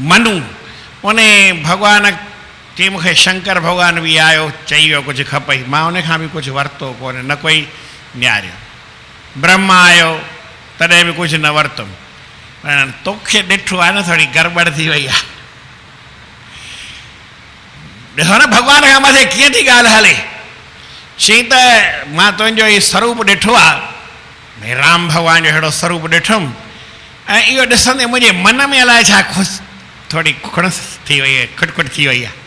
मनु उन्हें भगवान चई मूंखे शंकर भगवान भी आयो चई वियो कुझु खपई, मां उन खां बि कुझु वरितो कोन्हे, न कोई न्यारियो। ब्रह्मा आयो तॾहिं बि कुझु न वरितुमि। तोखे ॾिठो आहे न थोरी गड़बड़ थी वई आहे। ॾिसो न भगवान खां मथे कीअं थी ॻाल्हि हले। चई त मां तुंहिंजो इहो स्वरूप ॾिठो आहे, भई राम भॻवान जो अहिड़ो स्वरूप ॾिठुमि, ऐं इहो ॾिसंदे मुंहिंजे मन में अलाए छा थोरी खुणस थी वई आहे, खुटखुट थी वई आहे।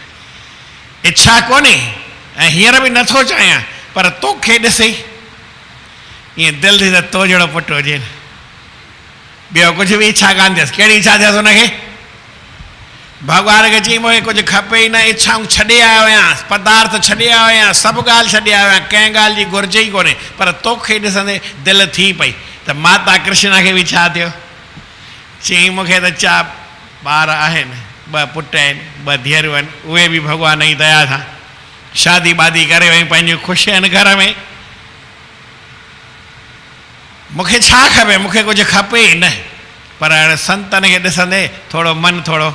इच्छा कोन्हे ऐं हींअर बि नथो चाहियां, पर तोखे ॾिसे ईअं दिलि थी त तो जहिड़ो पुटु हुजे। ॿियो कुझु बि इच्छा कान थियसि। कहिड़ी इच्छा थियसि हुनखे? भॻवान खे चई मूंखे कुझु खपे ई न, इच्छाऊं छॾे आयो आहियां, पदार्थ छॾे आयो आहियां, सभु ॻाल्हि छॾे आयो आहियां, कंहिं ॻाल्हि जी घुर्ज ई कोन्हे। पर तोखे ॾिसंदे दिलि थी पई त माता कृष्ण खे बि छा थियो। चई मूंखे त 4 ॿार आहिनि, 2 पुट आहिनि, 2 धीअरूं आहिनि, उहे बि भॻवान जी दया सां शादी वादी करे वई, पंहिंजियूं ख़ुशि आहिनि घर में। मूंखे छा खपे, मूंखे कुझु खपे ई न। पर संतनि खे ॾिसंदे थोरो मन थोरो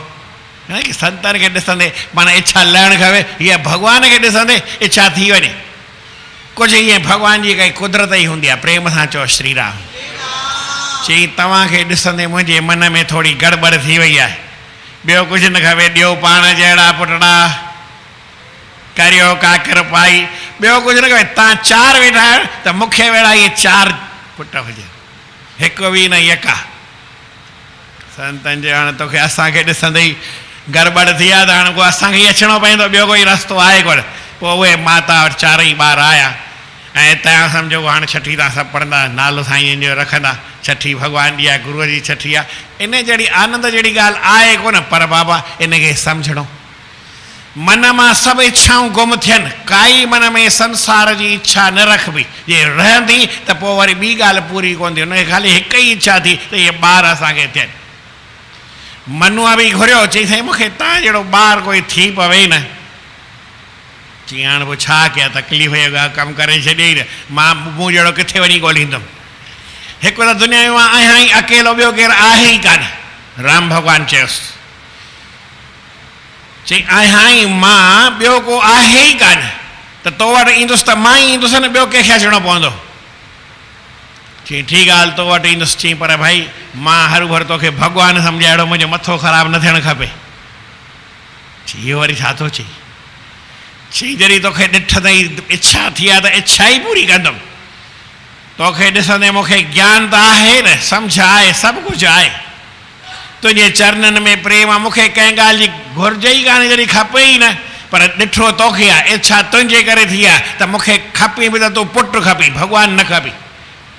संतनि खे ॾिसंदे माना इच्छा लहणु खपे। हीअ भॻवान खे ॾिसंदे इच्छा थी वञे। कुझु ईअं भॻवान जी काई कुदरत ई हूंदी आहे। प्रेम सां चओ श्री राम। चई तव्हांखे ॾिसंदे मुंहिंजे मन में थोरी गड़बड़ थी वई आहे। ॿियो कुझु न खपे, ॾियो पाण जहिड़ा पुटड़ा करियो काकर पाई। ॿियो कुझु न खपे। तव्हां 4 वेठा आहियो त मूंखे वेड़ा इहे 4 पुट हुजे, हिकु बि न यका। संतनि जे हाणे तोखे असांखे ॾिसंदे ई गड़बड़ थी आहे त हाणे को असांखे ई अचिणो पवंदो, ॿियो कोई रस्तो आहे कोन। पोइ उहे माता वटि 4 ई ॿार आया ऐं तव्हां सम्झो हाणे छठी तव्हां सभु पढ़ंदा, नालो साईं जो रखंदा, छठी भॻवान जी आहे, गुरूअ जी छठी आहे। इन जहिड़ी आनंद जहिड़ी ॻाल्हि आहे कोन। पर बाबा इनखे सम्झणो, मन मां सभु इच्छाऊं गुम थियनि, काई मन में संसार जी इच्छा न रखबी। जे रहंदी त पोइ वरी ॿी ॻाल्हि पूरी कोन थी। हुनखे ख़ाली हिकु ई इच्छा थी त इहे ॿार असांखे थियनि। मनुआ बि घुरियो, चई साईं मूंखे तव्हां जहिड़ो ॿार कोई थी पवे न। चई हाणे पोइ छा कयां, तकलीफ़ जो कमु करे छॾियईं न, मां मूं जहिड़ो किथे वञी ॻोल्हींदुमि। हिकु त दुनिया में मां आहियां ई अकेलो, ॿियो केरु आहे ई कान। राम भॻवानु चयोसि, चई आहियां ई मां, ॿियो को आहे ई कान। त तो वटि ईंदुसि त मां ई ईंदुसि न, ॿियो कंहिंखे अचिणो पवंदो। चई ठीकु आहे, तो वटि ईंदुसि। चई पर भाई मां हर भर तोखे भॻवानु सम्झाइणो, मुंहिंजो मथो ख़राबु न थियणु खपे। चई इहो वरी छा थो चई? चई जॾहिं तोखे ॾिठ ताईं इच्छा थी आहे त इच्छा ई पूरी कंदुमि। तोखे ॾिसंदे मूंखे ज्ञान त आहे न, सम्झ आहे, सभु कुझु आहे। तुंहिंजे चरणनि में प्रेम आहे, मूंखे कंहिं ॻाल्हि जी घुर्ज ई कान्हे, जॾहिं खपे ई न। पर ॾिठो तोखे आहे, इच्छा तुंहिंजे करे थी आहे त मूंखे खपे बि त तूं पुटु खपी, भॻवानु न खपी।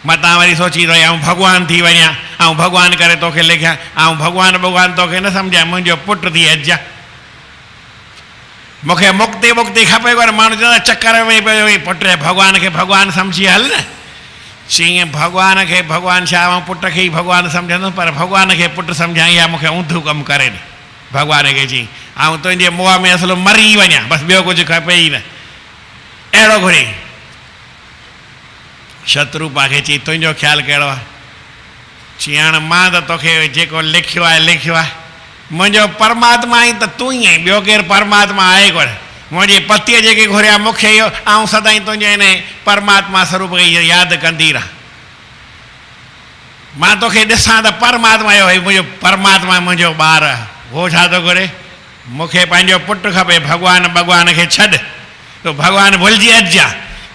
मतां वरी सोची रही आऊं भॻवानु थी वञा, ऐं भॻवानु करे तोखे लिखियां, ऐं भॻवानु तोखे न सम्झां, मुंहिंजो पुटु थी अचिजां। मूंखे मुक्ति खपे कोन। माण्हू चवंदा चकर में पियो पुट भॻवान खे भॻवानु सम्झी हल न। चई भॻवान खे भॻवानु छा, ऐं पुट खे ई भॻवानु सम्झंदुसि, पर भॻवान खे पुटु सम्झाई आहे मूंखे ऊंधो कमु करे ॾे। भॻवान खे चई ऐं तुंहिंजे मुंहं में असुलु मरी वञा, बसि ॿियो कुझु खपे ई न। अहिड़ो घुरे। शत्रुपा खे चई तुंहिंजो ख़्यालु कहिड़ो आहे? चई हाणे मां त तोखे जेको लिखियो आहे लिखियो आहे। मुंहिंजो परमात्मा ई त तूं ई आहीं, ॿियो केरु परमात्मा आहे कोन। मुंहिंजे पतीअ जेके घुरिया मूंखे इहो, ऐं सदाईं तुंहिंजे हिन परमात्मा स्वरूप खे यादि कंदी रह। मां तोखे ॾिसां त परमात्मा जो मुंहिंजो परमात्मा मुंहिंजो ॿार आहे। उहो छा थो घुरे? मूंखे पंहिंजो पुटु खपे। भॻवान खे छॾ, तो भॻवानु भुलिजी अचिजां।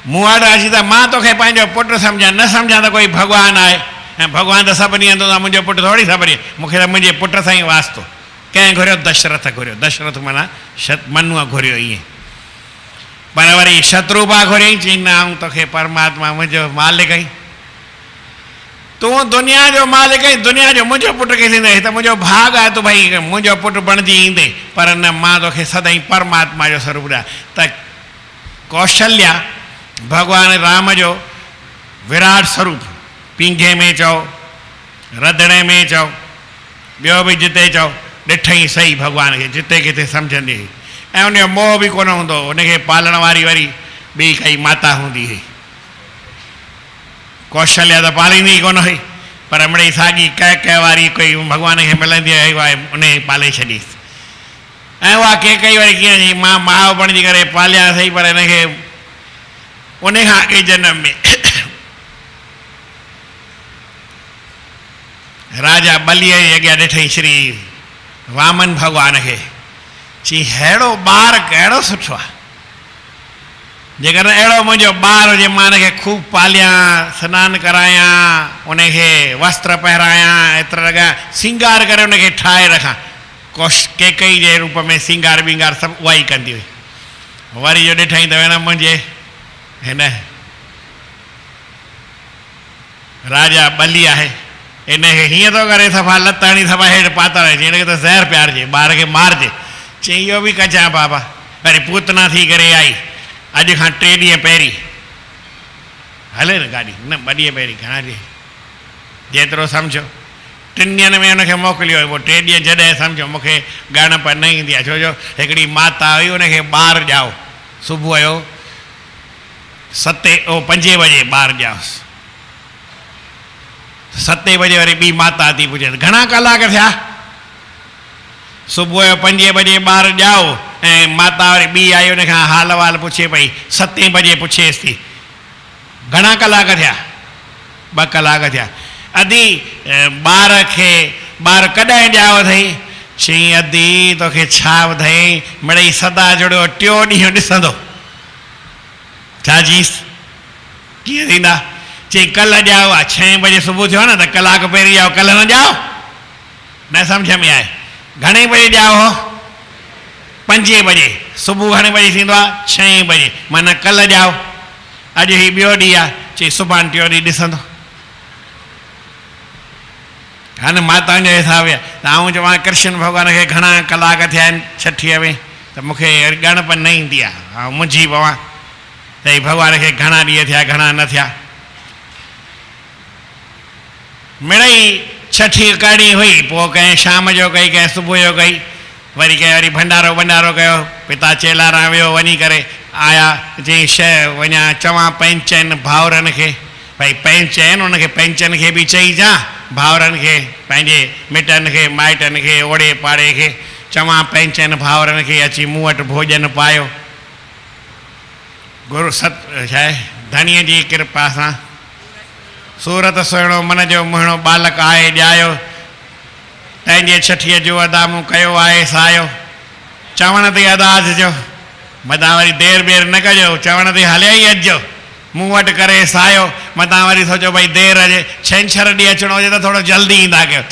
मूं वटि अची त मां तोखे पंहिंजो पुटु सम्झां, न सम्झां त कोई भॻवानु आहे। ऐं भॻवानु त सभिनी हंधि हूंदो आहे, मुंहिंजो पुटु थोरी सभिनी। मूंखे त मुंहिंजे पुट सां ई वास्तो। कंहिं घुरियो? दशरथ घुरियो। दशरथ माना मनुआ घुरियो ईअं। पर वरी शत्रुपा घुरियईं, चई न आऊं तोखे परमात्मा मुंहिंजो मालिक आहीं, तूं दुनिया जो मालिक आहीं, दुनिया जो मुंहिंजो पुटु खे थींदे त मुंहिंजो भाग आहे तूं भई मुंहिंजो पुटु बणिजी ईंदे। पर न, मां तोखे सदाईं परमात्मा जो स्वरूप ॾियां। त कौशल्या भॻवान राम जो विराट स्वरूप, पींघे में चओ, रंधिणे में चओ, ॿियो बि जिते चओ, ॾिठईं सही भॻवान खे जिते किथे सम्झंदी हुई। ऐं उनजो मोह बि कोन हूंदो। उनखे पालण वारी वरी ॿी काई माता हूंदी हुई। कौशल्या त पालींदी कोन हुई। पर मिड़ई साॻी कह वारी कोई भॻवान खे मिलंदी आहे उन पाले छॾीसि। ऐं उहा कई वरी कीअं जी मां माउ बणिजी करे पालिया सही, पर हिनखे उन खां अॻे जनम में राजा बलीअ जे अॻियां ॾिठई श्री वामन भॻवान खे, चई अहिड़ो ॿार कहिड़ो सुठो आहे, जेकर अहिड़ो मुंहिंजो ॿारु हुजे मां हिनखे खूब पालियां, सनानु करायां, उनखे वस्त्र पहिरायां, एतिरा लॻा सिंगार करे उनखे ठाहे रखां। केकई जे रूप में सिंगार विंगार सभु उहा ई कंदी हुई। वरी जो ॾिठई त भेण मुंहिंजे हिन राजा बली आहे, इनखे हीअं थो करे सफ़ा लताणी सफ़ा हेठि पातल अचे, हिनखे त ज़हर पियारिजे, ॿार खे मारिजे। चई इहो बि कजां बाबा। वरी पूतना थी करे आई, अॼु खां 3 ॾींहं पहिरीं हले न गाॾी, न 2 ॾींहं पहिरीं, घणा ॾींहं जेतिरो सम्झो 3 ॾींहंनि में हुनखे मोकिलियो, पोइ 3 ॾींहं जॾहिं सम्झो मूंखे ॻणप न ईंदी आहे, छो जो हिकिड़ी माता हुई उनखे ॿारु ॼाओ, सुबुह जो 5 बजे ॿारु ॼाओसि, 7 बजे वरी ॿी माता थी पुछे घणा कलाक थिया, सुबुह जो 5 बजे ॿारु ॼाओ ऐं माता वरी ॿी आई उनखां हाल वाल पुछे पई, 7 बजे पुछेसि थी घणा कलाक थिया, 2 कलाक थिया। अदी ॿार कॾहिं ॼाओ अथई, चई अदी तोखे छा ॿुधाई, मिड़ई सदा जुड़ियो 3 ॾींहं ॾिसंदो, छा चईसि कीअं थींदा, चई कल्ह ॼाओ आहे 6 बजे सुबुह थियो न त कलाक पहिरीं ॼाओ, कल्ह न ॼाओ, न सम्झ में आहे, घणे बजे ॼाओ हो, 5 बजे, सुबुह घणे बजे थींदो आहे 6 बजे, माना कल्ह ॼाओ, अॼु ही ॿियो ॾींहुं आहे, चई सुभाणे 3 ॾींहुं ॾिसंदो। हा न माताउनि जो हिसाब आहे। त आउं चवां कृष्ण भॻवान खे घणा कलाक थिया आहिनि 6 में, त मूंखे ॻणप न ईंदी आहे, ऐं मुंझी पवां त भॻवान खे घणा ॾींहं थिया घणा न थिया। मिड़ई 6 करणी हुई, पोइ कंहिं शाम जो कई, कंहिं सुबुह जो कई, वरी कंहिं वरी भंडारो कयो, पिता चेलारां वियो, वञी करे आया, चई वञा चवां पंचनि भाउरनि खे, भई पंच आहिनि उनखे पंचनि खे बि चइजां, भाउरनि खे पंहिंजे मिटनि खे माइटनि खे ओड़े पाड़े खे चवां पंचनि भाउरनि खे अची मूं वटि भोजन पायो। गुरु छा आहे धणीअ जी कृपा सां सूरत सुहिणो मन जो मुहिणो बालक आहे ॼायो, तंहिंजे 6 जो अदा मूं कयो आहे सायो, चवण ते अदा अचिजो, मथां वरी देरि बेर न कजो, चवण ते हलिया ई अचिजो, मूं वटि करे सायो, मथां वरी सोचो भई देरि अचे, छंछरु ॾींहुं अचिणो हुजे त थोरो जल्दी ईंदा कयो।